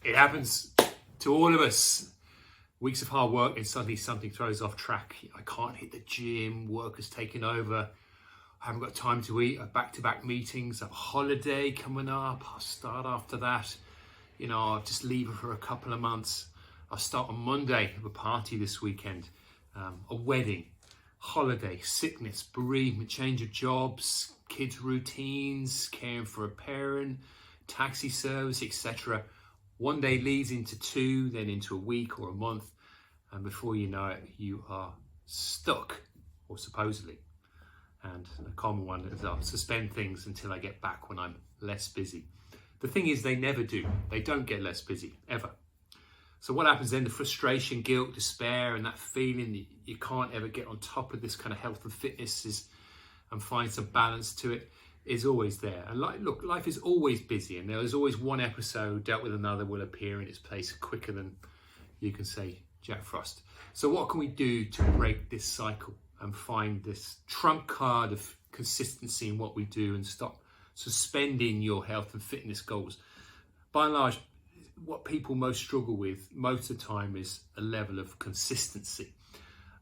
It happens to all of us. Weeks of hard work and suddenly something throws off track. I can't hit the gym, work has taken over. I haven't got time to eat. I have back-to-back meetings, a holiday coming up. I'll start after that. I'll just leave it for a couple of months. I'll start on Monday, have a party this weekend, a wedding, holiday, sickness, bereavement, change of jobs, kids' routines, caring for a parent, taxi service, etc. One day leads into two, then into a week or a month, and before you know it, you are stuck, or supposedly. And a common one is I'll suspend things until I get back when I'm less busy. The thing is, they never do. They don't get less busy, ever. So what happens then? The frustration, guilt, despair, and that feeling that you can't ever get on top of this kind of health and fitness and find some balance to it is always there. And look, life is always busy, and there is always one episode dealt with another will appear in its place quicker than you can say Jack Frost. So what can we do to break this cycle and find this trump card of consistency in what we do and stop suspending your health and fitness goals? By and large, what people most struggle with most of the time is a level of consistency.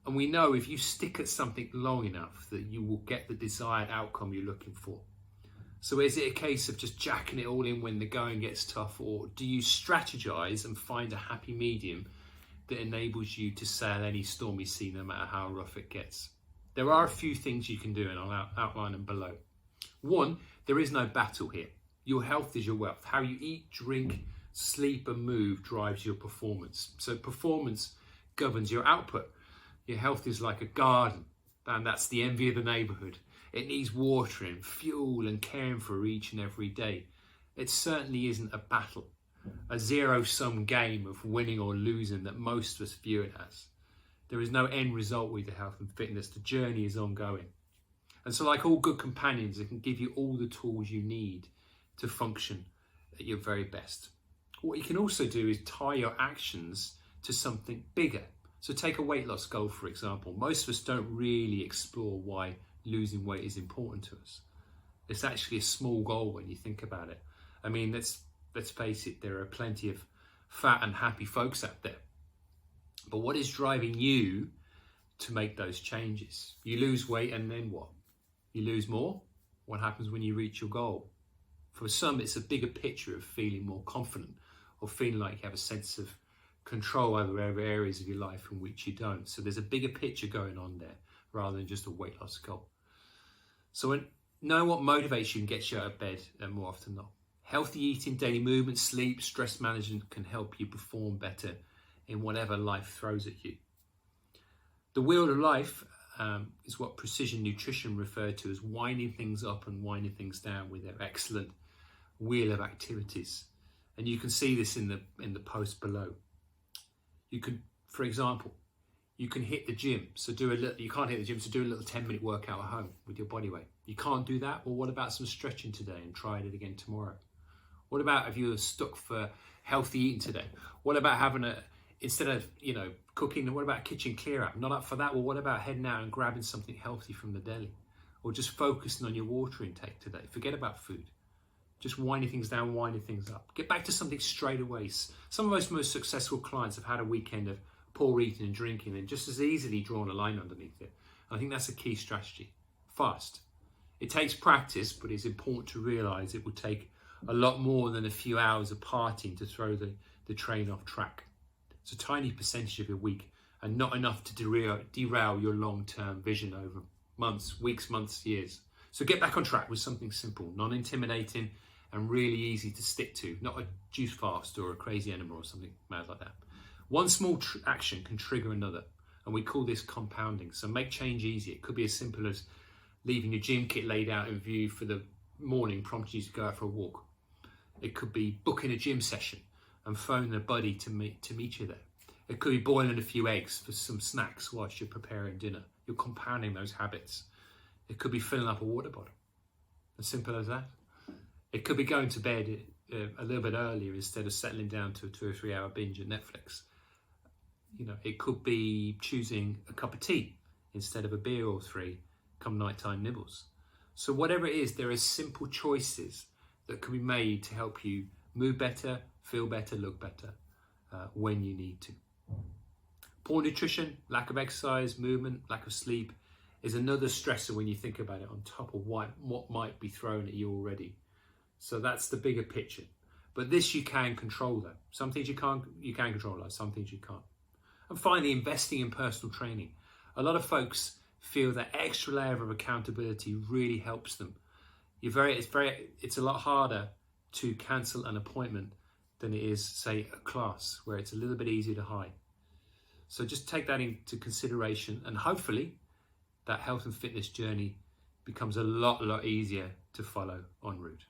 And we know if you stick at something long enough that you will get the desired outcome you're looking for. So is it a case of just jacking it all in when the going gets tough, or do you strategize and find a happy medium that enables you to sail any stormy sea no matter how rough it gets? There are a few things you can do, and I'll outline them below. One, there is no battle here. Your health is your wealth. How you eat, drink, sleep and move drives your performance. So performance governs your output. Your health is like a garden, and that's the envy of the neighbourhood. It needs watering, fuel and caring for each and every day. It certainly isn't a battle, a zero-sum game of winning or losing that most of us view it as. There is no end result with your health and fitness. The journey is ongoing. And so like all good companions, it can give you all the tools you need to function at your very best. What you can also do is tie your actions to something bigger. So take a weight loss goal, for example. Most of us don't really explore why losing weight is important to us. It's actually a small goal when you think about it. I mean, let's face it, there are plenty of fat and happy folks out there. But what is driving you to make those changes? You lose weight and then what? You lose more? What happens when you reach your goal? For some, it's a bigger picture of feeling more confident or feeling like you have a sense of control over areas of your life in which you don't. So there's a bigger picture going on there rather than just a weight loss goal. So know what motivates you and gets you out of bed more often than not. Healthy eating, daily movement, sleep, stress management can help you perform better in whatever life throws at you. The wheel of life is what precision nutrition referred to as winding things up and winding things down with their excellent wheel of activities. And you can see this in the post below. You could, for example, you can hit the gym. So you can't hit the gym, so do a little 10-minute workout at home with your body weight. You can't do that? Well, what about some stretching today and trying it again tomorrow? What about if you're stuck for healthy eating today? What about having instead of, cooking, what about kitchen clear out? Not up for that? Well, what about heading out and grabbing something healthy from the deli? Or just focusing on your water intake today? Forget about food. Just winding things down, winding things up. Get back to something straight away. Some of us most successful clients have had a weekend of poor eating and drinking and just as easily drawn a line underneath it. I think that's a key strategy. Fast. It takes practice, but it's important to realise it will take a lot more than a few hours of partying to throw the train off track. It's a tiny percentage of your week and not enough to derail your long-term vision over months, weeks, months, years. So get back on track with something simple, non-intimidating, and really easy to stick to, not a juice fast or a crazy enema or something mad like that. One small action can trigger another, and we call this compounding. So make change easy. It could be as simple as leaving your gym kit laid out in view for the morning, prompting you to go out for a walk. It could be booking a gym session and phone a buddy to meet you there. It could be boiling a few eggs for some snacks whilst you're preparing dinner. You're compounding those habits. It could be filling up a water bottle. As simple as that. It could be going to bed a little bit earlier instead of settling down to a 2 or 3 hour binge at Netflix. It could be choosing a cup of tea instead of a beer or 3 come nighttime nibbles. So whatever it is, there are simple choices that can be made to help you move better, feel better, look better when you need to. Poor nutrition, lack of exercise, movement, lack of sleep is another stressor when you think about it, on top of what might be thrown at you already. So that's the bigger picture. But this you can control though. Some things you can control, like some things you can't. And finally, investing in personal training. A lot of folks feel that extra layer of accountability really helps them. It's a lot harder to cancel an appointment than it is, say, a class, where it's a little bit easier to hide. So just take that into consideration, and hopefully that health and fitness journey becomes a lot easier to follow en route.